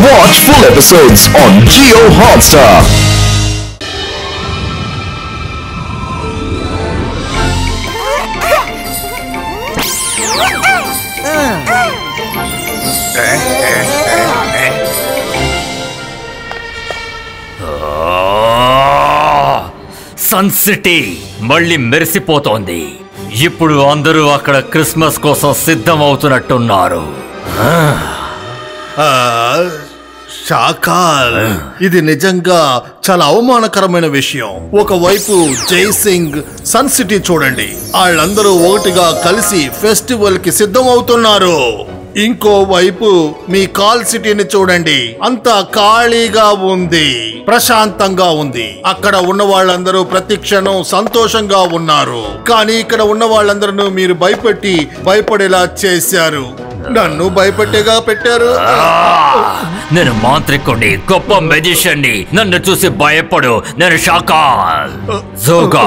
Watch full episodes on Jio Hotstar. Sun City మళ్ళీ మెరిసిపోతోంది. ఇప్పుడు అందరూ అక్కడ క్రిస్మస్ కోసం సిద్ధం అవుతున్నట్టున్నారు. షాకాల్, ఇది నిజంగా చాలా అవమానకరమైన విషయం. ఒకవైపు జై సింగ్, సన్ సిటీ చూడండి, వాళ్ళందరూ ఒకటిగా కలిసి ఫెస్టివల్ కి సిద్ధం అవుతున్నారు. ఇంకోవైపు మీ కాల్ సిటీని చూడండి, అంతా ఖాళీగా ఉంది, ప్రశాంతంగా ఉంది. అక్కడ ఉన్న వాళ్ళందరూ ప్రతి క్షణం సంతోషంగా ఉన్నారు. కానీ ఇక్కడ ఉన్న వాళ్ళందరూ మీరు భయపడేలా చేశారు. నన్ను భయపెట్టేగా పెట్టారు. నేను మాంత్రికుడిని, గొప్ప మెజిషియన్ని. నన్ను చూసి భయపడు. నేను షాకాల్. జోగా,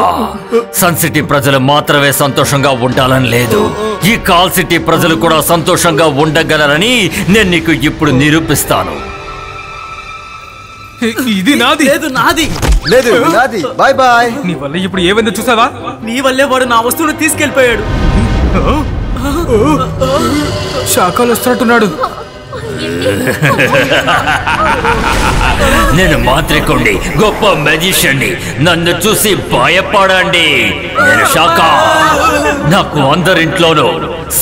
సన్ సిటీ ప్రజలు మాత్రమే సంతోషంగా ఉండాలని లేదు, ఈ కాల్ సిటీ ప్రజలు కూడా సంతోషంగా ఉండగలరని నేను నీకు ఇప్పుడు నిరూపిస్తాను. ఇది నాది. లేదు నాది. లేదు నాది. Bye bye. నీ వల్ల ఇప్పుడు ఏమైందో చూసావా? నీ వల్లే వాడు నా వస్తువును తీసుకెళ్ళిపోయాడు. శాఖలు వస్తున్నట్టున్నాడు. నేను మాంత్రికుడిని, గొప్ప మెజిషియన్ని. నన్ను చూసి భయపడండి. నేను షాకాల్. నాకు అందరింట్లోనూ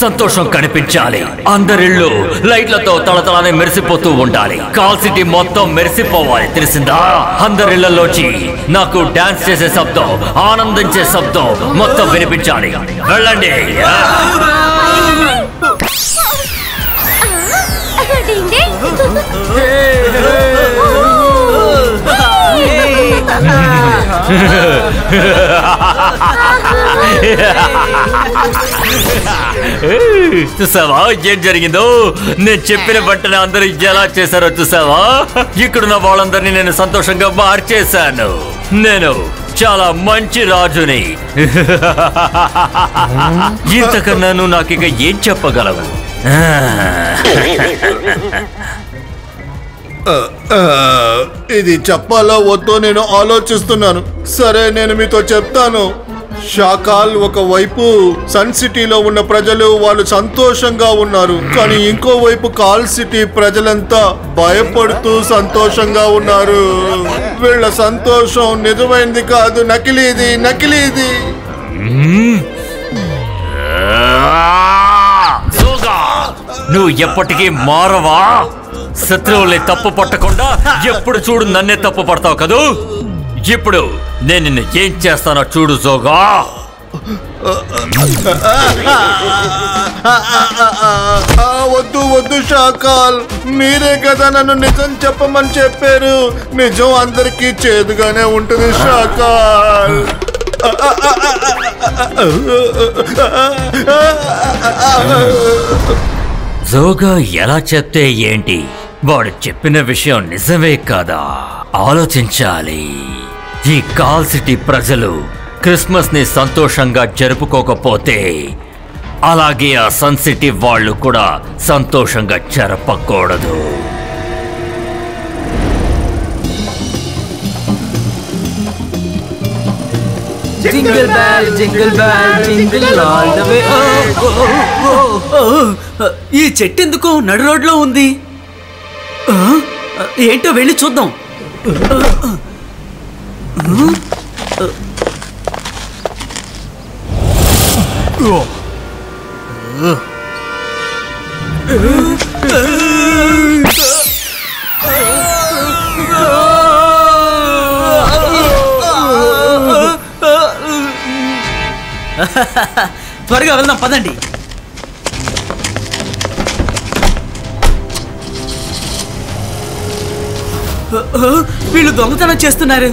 సంతోషం కనిపించాలి. అందరిళ్ళు లైట్లతో తళతళనే మెరిసిపోతూ ఉండాలి. కాల్ సిటీ మొత్తం మెరిసిపోవాలి, తెలిసిందా? అందరిళ్లలోచి నాకు డాన్స్ చేసే శబ్దం, ఆనందించే శబ్దం మొత్తం వినిపించాలి. వెళ్ళండి. చూసావా ఏం జరిగిందో? నేను చెప్పిన వెంటనే అందరూ ఎలా చేశారో చూసావా? ఇక్కడున్న వాళ్ళందరినీ నేను సంతోషంగా మార్చేశాను. నేను చాలా మంచి రాజుని. ఇంతకన్నా నువ్వు నాకు ఇక ఏం చెప్పగలవు? ఇది చెప్పాలో వద్దో నేను ఆలోచిస్తున్నాను. సరే, నేను మీతో చెప్తాను. షాకాల్, ఒకవైపు సన్ సిటీలో ఉన్న ప్రజలు వాళ్ళు సంతోషంగా ఉన్నారు, కానీ ఇంకోవైపు కాల్ సిటీ ప్రజలంతా భయపడుతూ సంతోషంగా ఉన్నారు. వీళ్ళ సంతోషం నిజమైంది కాదు, నకిలీది. నువ్వు ఎప్పటికీ మారవా? శత్రువుల్ని తప్పు పట్టకుండా ఎప్పుడు చూడు నన్నే తప్పు పడతావు కదూ. ఇప్పుడు నేను నిన్ను ఏం చేస్తానో చూడు జోగా. వద్దు షాకాల్, మీరే కదా నన్ను నిజం చెప్పమని చెప్పారు. నిజం అందరికీ చేదుగానే ఉంటుంది షాకాల్. జోగా ఎలా చెప్తే ఏంటి? వాడు చెప్పిన విషయం నిజమే కదా, ఆలోచించాలి. ఈ కాల్ సిటీ ప్రజలు క్రిస్మస్ ని సంతోషంగా జరుపుకోకపోతే అలాగే ఆ సన్ సిటీ వాళ్ళు కూడా సంతోషంగా జరపకూడదు. Jingle bell jingle bell jingle all the way. ఈ చెట్టు ఎందుకు నడు రోడ్లో ఉంది? ఏంటో వెళ్ళి చూద్దాం. త్వరగా వెళ్దాం, పదండి. వీళ్ళు దొంగతనం చేస్తున్నారు.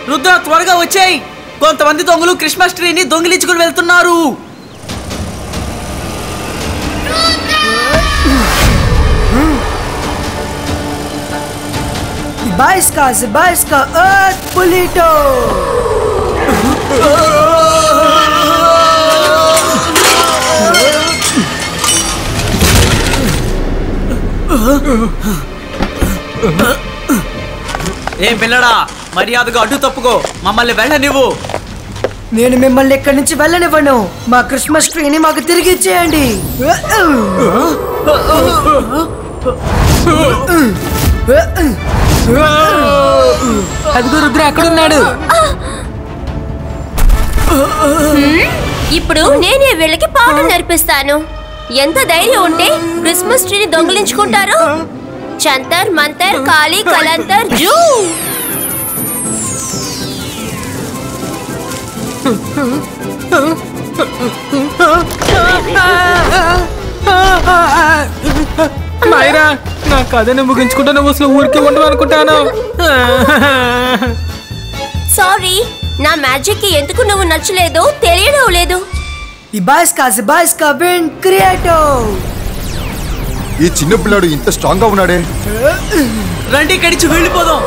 రుద్ర త్వరగా వచ్చాయి. కొంతమంది దొంగలు క్రిస్మస్ ట్రీని దొంగిలించుకుని వెళ్తున్నారు. Zibajska, Polito! ఏం పిల్లడా, మర్యాదగా అడ్డు తప్పుకో, మమ్మల్ని వెళ్ళనివ్వు. నేను మిమ్మల్ని ఇక్కడి నుంచి వెళ్ళనివ్వను. మా క్రిస్మస్ ట్రీని మాకు తిరిగి ఇచ్చేయండి. అదిగో రుద్ర అక్కడున్నాడు. ఇప్పుడు నేనే వీళ్ళకి పాఠం నేర్పిస్తాను. ఎంత ధైర్యం ఉంటే క్రిస్మస్ ట్రీని దొంగిలించుకుంటారు? చంతర్ మంతర్ కాళీ కలంతర్ జూ. మైరా, నా కథని ముగించుకుంటా, నువ్వు అసలు ఊరికి ఉండవు అనుకుంటాను. సారీ, నా మ్యాజిక్ కి ఎందుకు నువ్వు నచ్చలేదో తెలియడం లేదు. ఇబాయిస్కా విన్ క్రియేటో. ఈ చిన్న పిల్లాడు ఇంత స్ట్రాంగ్ గా ఉన్నాడే. రండి ఇక్కడికి వెళ్ళిపోదాం.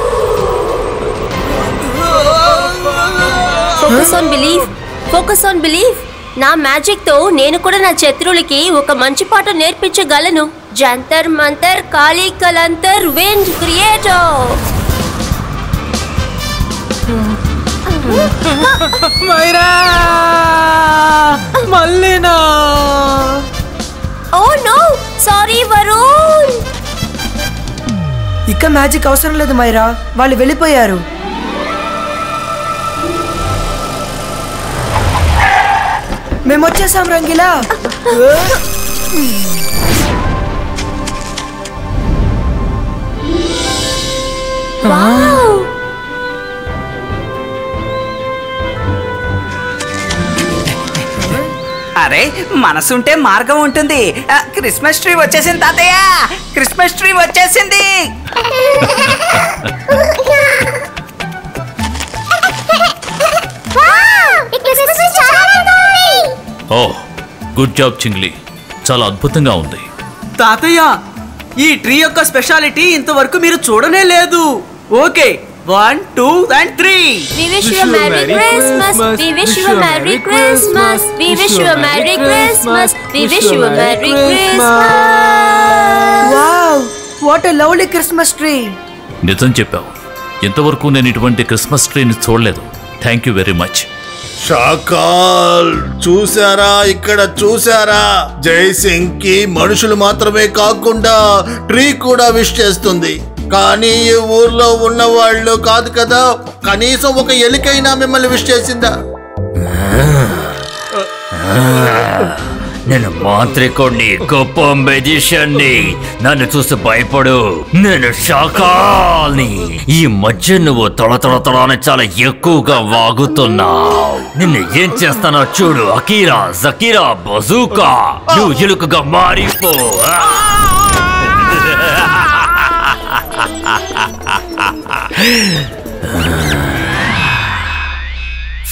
Focus on believe. నా మ్యాజిక్ తో నేను కూడా నా శత్రువులకి ఒక మంచి పాఠం నేర్పించగలను. జంతర్ మంతర్ కాళీ కలంతర్ విండ్ క్రియేటో. మైరా, మళ్ళీనా? Oh no, sorry Varun. ఇక మ్యాజిక్ అవసరం లేదు మైరా, వాళ్ళు వెళ్ళిపోయారు. మేము వచ్చేసాం రంగిలా. వావ్, అరే మనసుంటే మార్గం ఉంటుంది. క్రిస్మస్ ట్రీ వచ్చేసింది తాతయ్య, క్రిస్మస్ ట్రీ వచ్చేసింది. ఓ గుడ్ జాబ్ చింగ్లీ, చాలా అద్భుతంగా ఉంది. తాతయ్య, ఈ ట్రీ యొక్క స్పెషాలిటీ ఇంతవరకు మీరు చూడనే లేదు. Okay, 1 2 and 3. We wish you a Merry Christmas. We wish you a Merry Christmas. We wish you a Merry Christmas. We wish you a Merry Christmas. Wow, what a lovely Christmas tree. నిజం చెప్పావు, ఇంతవరకు నేను ఇటువంటి Christmas ట్రీని చూడలేదు. Thank you very much. Shakal, చూసారా, ఇక్కడ చూసారా, జైసింగ్ కి మనుషులు మాత్రమే కాకుండా ట్రీ కూడా విష్ చేస్తుంది. కానీ ఈ ఊర్లో ఉన్న వాళ్ళు కాదు కదా, కనీసం ఒక ఎలికైనా మిమ్మల్ని విష్ చేసిందా? నేను మాంత్రికుడిని, గొప్ప మెజిషియన్ని. నన్ను చూసి భయపడు, నేను షాకాల్ని. ఈ మధ్య నువ్వు తొడ చాలా ఎక్కువగా వాగుతున్నావు. నిన్ను ఏం చేస్తానో చూడు. అకీరా, జకీరా, బజూకా, నువ్వు ఎలుకగా మారిపో.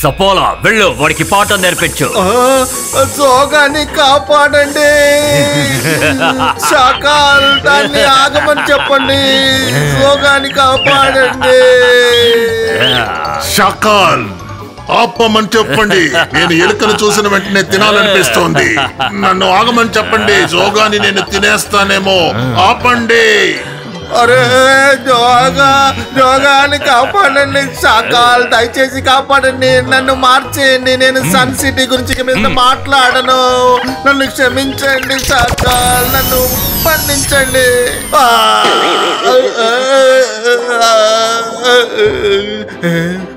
సపోలా, వెళ్ళు, వాడికి పాఠం నేర్పించు. జోగాన్ని కాపాడండి. షాకాల్, దాన్ని ఆగమని చెప్పండి. జోగాన్ని కాపాడండి. షాకాల్, ఆపమని చెప్పండి. నేను ఎలుకను చూసిన వెంటనే తినాలనిపిస్తోంది. నన్ను ఆగమని చెప్పండి, జోగాని నేను తినేస్తానేమో. ఆపండి. అరే జోగాన్ని కాపాడండి. షాకాల్, దయచేసి కాపాడండి, నన్ను మార్చేయండి. నేను సన్ సిటీ గురించి మీద మాట్లాడను. నన్ను క్షమించండి షాకాల్, నన్ను పండించండి.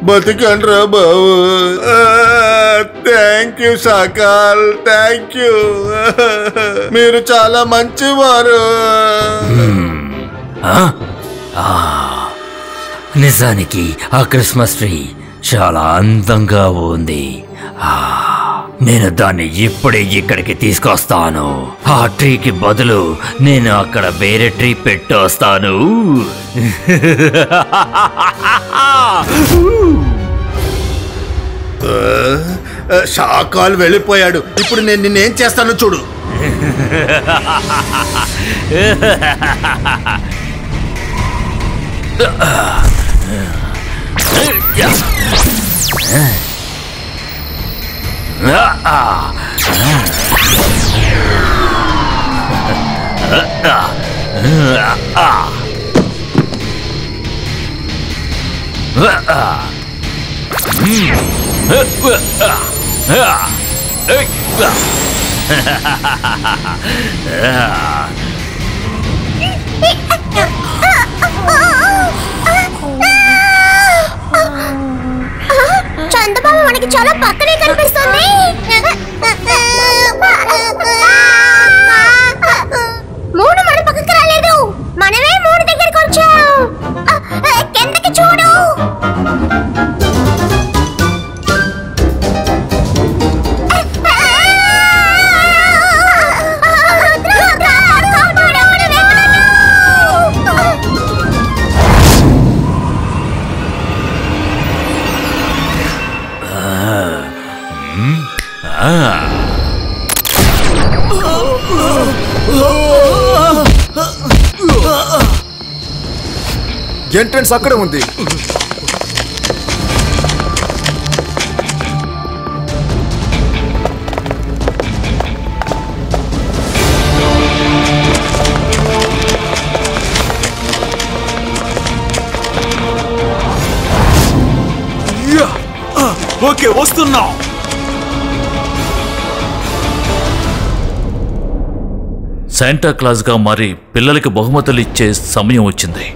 బతికండ్రా బాబు. Thank you Shakal, thank you. మీరు చాలా మంచివారు. నిజానికి ఆ క్రిస్మస్ ట్రీ చాలా అందంగా ఉంది. నేను దాన్ని ఇప్పుడే ఇక్కడికి తీసుకొస్తాను. ఆ ట్రీకి బదులు నేను అక్కడ వేరే ట్రీ పెట్టొస్తాను. షాకాల్ వెళ్ళిపోయాడు. ఇప్పుడు నేను నిన్నేం చేస్తానో చూడు. చందమామ మనకి చాలా పక్కనే కనిపిస్తుంది. మూడు మన పక్కకి రాలేదు, మనమే మూడు దగ్గరికి వచ్చాం. కిందకి చూడు. ఎంట్రన్స్ అక్కడే ఉంది. ఓకే, వస్తున్నాం. శాంటా క్లాస్ గా మారి పిల్లలకి బహుమతులు ఇచ్చే సమయం వచ్చింది.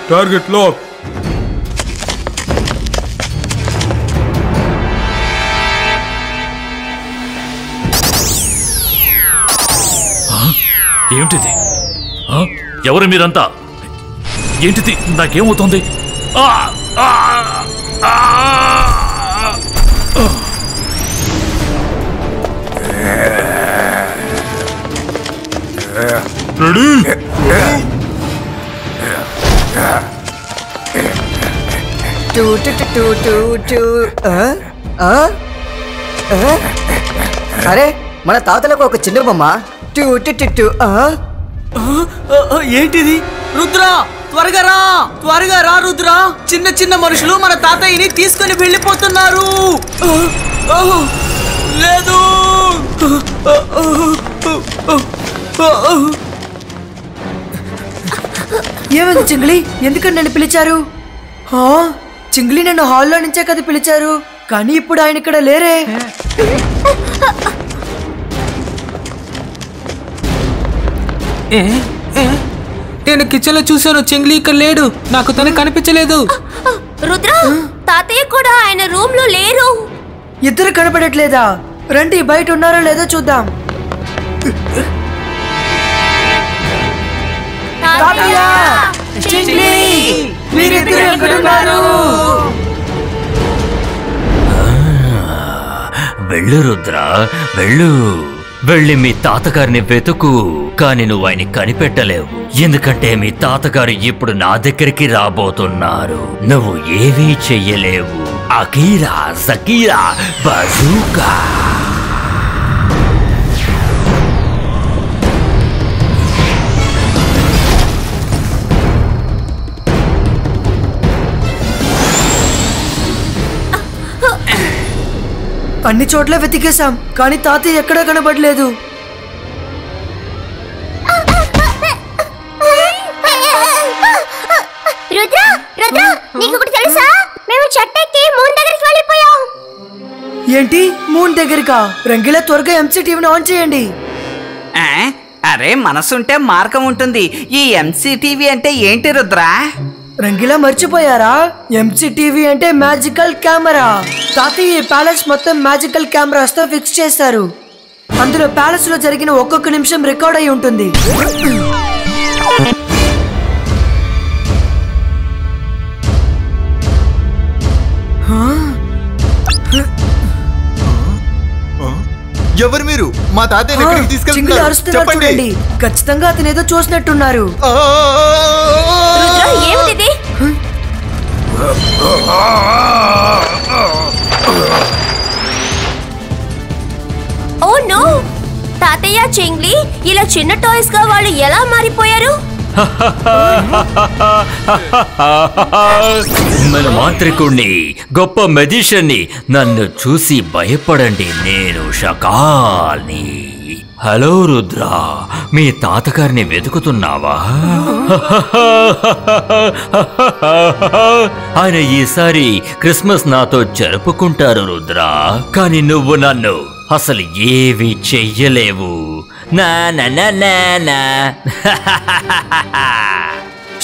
Target lock. ఏమిటిది? ఎవరు మీరంతా? ఏంటిది? నాకేమవుతుంది? రెడీ? అరే, మన తాతలకు ఒక చిన్న బొమ్మ. ఏంటిది? రుద్ర, త్వరగా రా, త్వరగా రా రుద్ర. చిన్న చిన్న మనుషులు మన తాతయ్యని తీసుకుని వెళ్ళిపోతున్నారు. లేదు. ఏమైంది చింగ్లీ? ఎందుకని నన్ను పిలిచారు? చింగ్లీ నన్ను హాల్లో నుంచే కదా పిలిచారు, కానీ ఇప్పుడు ఆయన ఇక్కడ లేరే. నేను కిచెన్ లో చూశాను, చింగ్లీ ఇక్కడ లేడు. నాకు తను కనిపించలేదు. రుద్ర, తాతయ్య కూడా ఆయన రూమ్ లో లేరు. ఇద్దరు కనపడట్లేదా? రండి, బయట ఉన్నారో లేదో చూద్దాం. తాతయ్య, చింగ్లీ, మీరిద్దరు ఎక్కడున్నారు? వెళ్ళు రుద్ర, వెళ్ళు. వెళ్ళి మీ తాతగారిని వెతుకు. కానీ నువ్వు ఆయన కనిపెట్టలేవు, ఎందుకంటే మీ తాతగారు ఇప్పుడు నా దగ్గరికి రాబోతున్నారు. నువ్వు ఏమీ చెయ్యలేవు. అకీరా, సకీరా, బజూకా. అన్ని చోట్ల వెతికేశాం, కానీ తాతయ్య ఎక్కడా కనబడలేదు. రుద్ర, రుద్ర, నీకు ఒకటి తెలుసా? మేము చెట్టెక్కి మూన్ దగ్గరికి వెళ్ళిపోయాం. ఏంటి? మూన్ దగ్గరికా? రంగిలా, త్వరగా ఎంసీటీవీని ఆన్ చేయండి. అరే, మనసుంటే మార్గం ఉంటుంది. ఈ ఎంసీటీవీ అంటే ఏంటి రుద్ర? రంగిలా మర్చిపోయారా? ఎంసీటీవీ అంటే మ్యాజికల్ కెమెరా. తాతయ్య ఈ ప్యాలెస్ మొత్తం మ్యాజికల్ కెమెరాస్ తో ఫిక్స్ చేశారు. అందులో ప్యాలెస్ లో జరిగిన ఒక్కొక్క నిమిషం రికార్డ్ అయి ఉంటుంది. ఎవరు మీరు? మా తాతయ్య ఎక్కడికి తీసుకెళ్తున్నారు? చెప్పండి. ఖచ్చితంగా అతను ఏదో చూసినట్టున్నారు. రుద్ర, ఏమిటిది? Oh no! తాతయ్య, చింగ్లీ, ఇలా చిన్న టాయ్స్ గా వాళ్ళు ఎలా మారిపోయారు? నేను మాంత్రికుణ్ణి, గొప్ప మెజిషియన్ని. నన్ను చూసి భయపడండి, నేను షకాల్ని. హలో రుద్ర, మీ తాతగారిని వెతుకుతున్నావా? ఆయన ఈసారి క్రిస్మస్ నాతో జరుపుకుంటారు రుద్ర, కానీ నువ్వు నన్ను అసలు ఏవి చెయ్యలేవు. నా నా నా నా నా.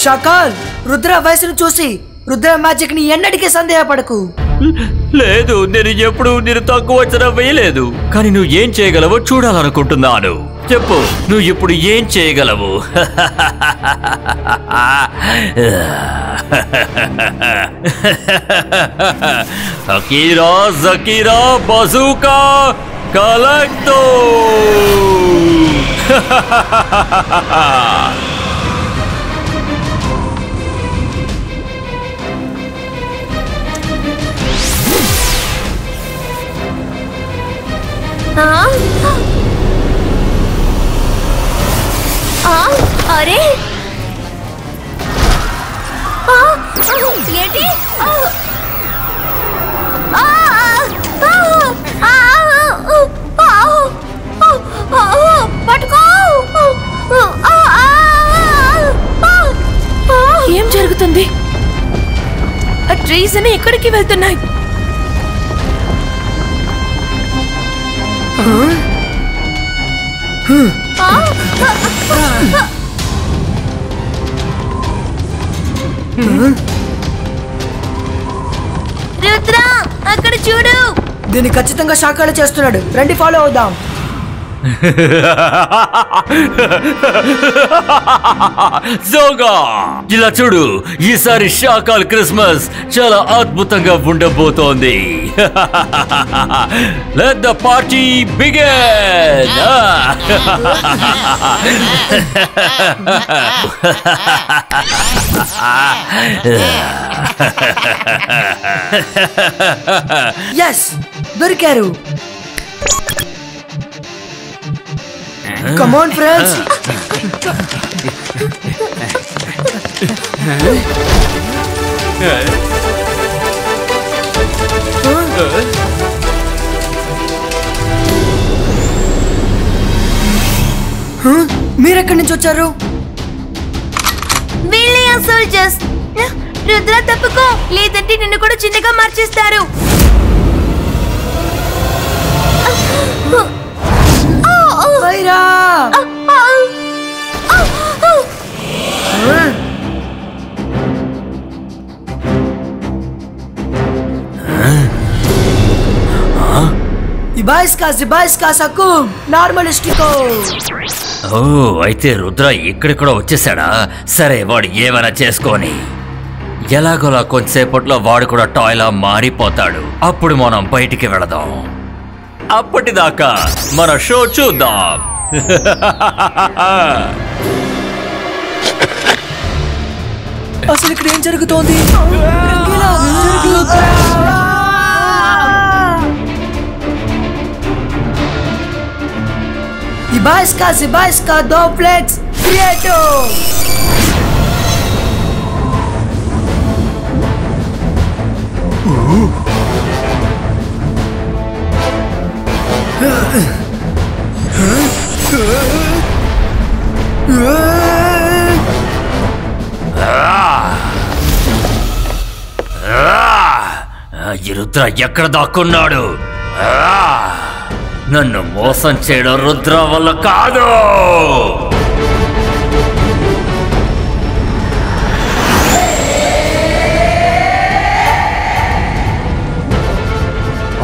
షాకాల్, రుద్ర వయసును చూసి రుద్ర మ్యాజిక్ ని ఎన్నటికీ సందేహపడకు. లేదు, నేను తక్కువ అంచనా వేయలేదు, కానీ నువ్వు ఏం చేయగలవో చూడాలనుకుంటున్నాను. చెప్పు, నువ్వు ఇప్పుడు ఏం చేయగలవు? అకీరా జకీరా బజూకా కలెక్టో. అరే ఏంటి? పట్టుకో. ఏం జరుగుతుంది? ఆ ట్రీస్ అని ఎక్కడికి వెళ్తున్నాయి? రుద్ర, అక్కడ చూడు. దీన్ని ఖచ్చితంగా షాకాలు చేస్తున్నాడు. రండి, ఫాలో అవుదాం. జోగా, ఇలా చూడు, ఈసారి షాకాల్ క్రిస్మస్ చాలా అద్భుతంగా ఉండబోతోంది. Let the party begin. Yes, దొరికారు. Come on, friends. మీరెక్కడి నుంచి వచ్చారు? వీళ్ళే సోల్జర్స్. రుద్ర తప్పుకో, లేదంటే నిన్ను కూడా చిన్నగా మార్చేస్తారు. మైరా! ఇబాయిస్కా సకుం నార్మలిస్టికో. ఓ, అయితే రుద్ర ఇక్కడ కూడా వచ్చేసాడా? సరే, వాడు ఏమైనా చేసుకొని ఎలాగోలా కొంతసేపట్లో వాడు కూడా టాయ్లా మారిపోతాడు. అప్పుడు మనం బయటికి వెళదాం. అప్పటిదాకా మన షో చూద్దాం. అసలు ఇక్కడ ఏం జరుగుతోంది? ఇబాయిస్కా డోప్లెక్స్ క్రియేటో. ఈ రుద్ర ఎక్కడ దాక్కున్నాడు? నన్ను మోసం చేయడం రుద్ర వల్ల కాదు.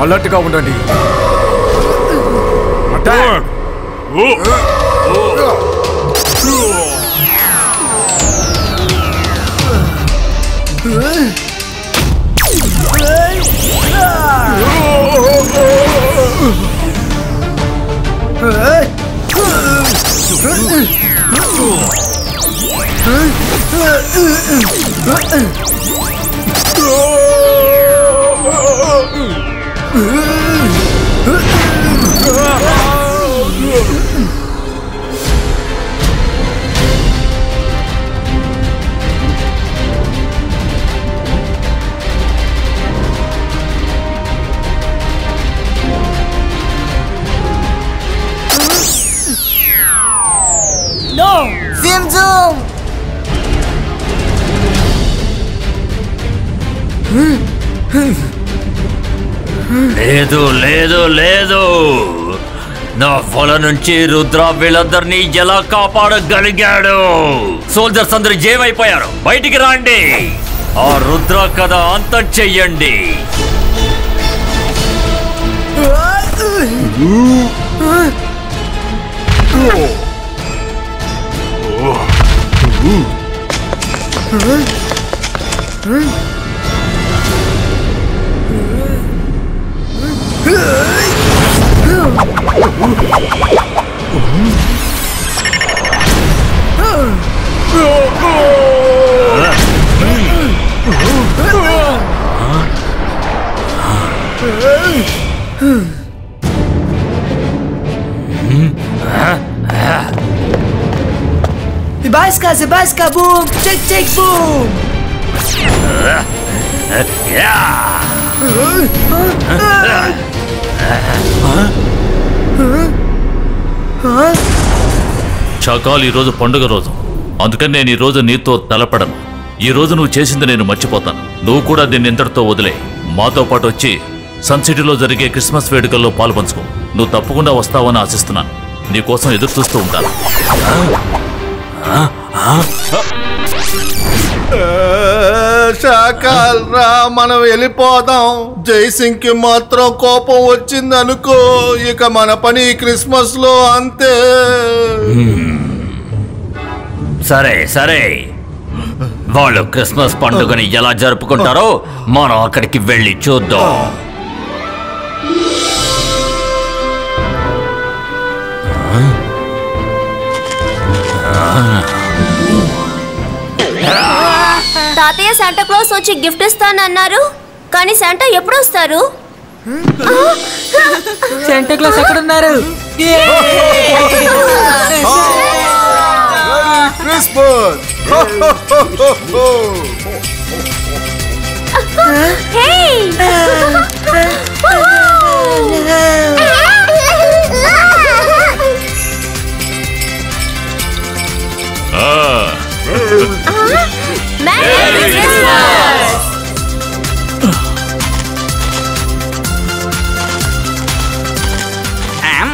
అలర్ట్గా ఉండండి. నో జిమ్ జూమ్. లేదు లేదు లేదు, నా వల నుంచి రుద్ర వీళ్ళందరినీ ఎలా కాపాడగలిగాడు? సోల్జర్స్ అందరూ జేమైపోయారు, బయటికి రండి, ఆ రుద్ర కథ అంతం చెయ్యండి. Zibaiska, boom! Check, boom! Shakaal, ఈరోజు పండుగ రోజు, అందుకని నేను ఈరోజు నీతో తలపడను. ఈరోజు నువ్వు చేసింది నేను మర్చిపోతాను. నువ్వు కూడా దీన్ని ఇంతటితో వదిలే మాతో పాటు వచ్చి సన్ సిటీలో జరిగే క్రిస్మస్ వేడుకల్లో పాలు పంచుకో. నువ్వు తప్పకుండా వస్తావని ఆశిస్తున్నాను. నీకోసం ఎదురు చూస్తూ ఉంటాను. షాకాల్ రా, మనం వెళ్ళిపోదాం. జైసింగ్ కి మాత్రం కోపం వచ్చింది అనుకో, ఇక మన పని క్రిస్మస్ లో అంతే. సరే సరే, వాళ్ళు క్రిస్మస్ పండుగని ఎలా జరుపుకుంటారో మనం అక్కడికి వెళ్ళి చూద్దాం. తాతయ్య శాంటా క్లాస్ వచ్చి గిఫ్ట్ ఇస్తానన్నారు, కానీ శాంటా ఎప్పుడు వస్తారు? శాంటా క్లాస్ ఎక్కడ ఉన్నారు?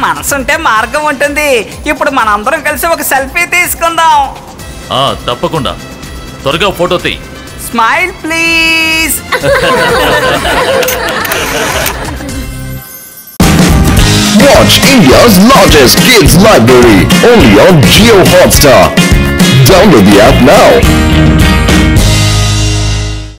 మనసుంటే మార్గం ఉంటుంది. ఇప్పుడు మనందరం కలిసి ఒక సెల్ఫీ తీసుకుందాం. తప్పకుండా, త్వరగా ఫోటో తీ. Smile please. Watch India's largest kids library only on Jio Hotstar. Download the app now.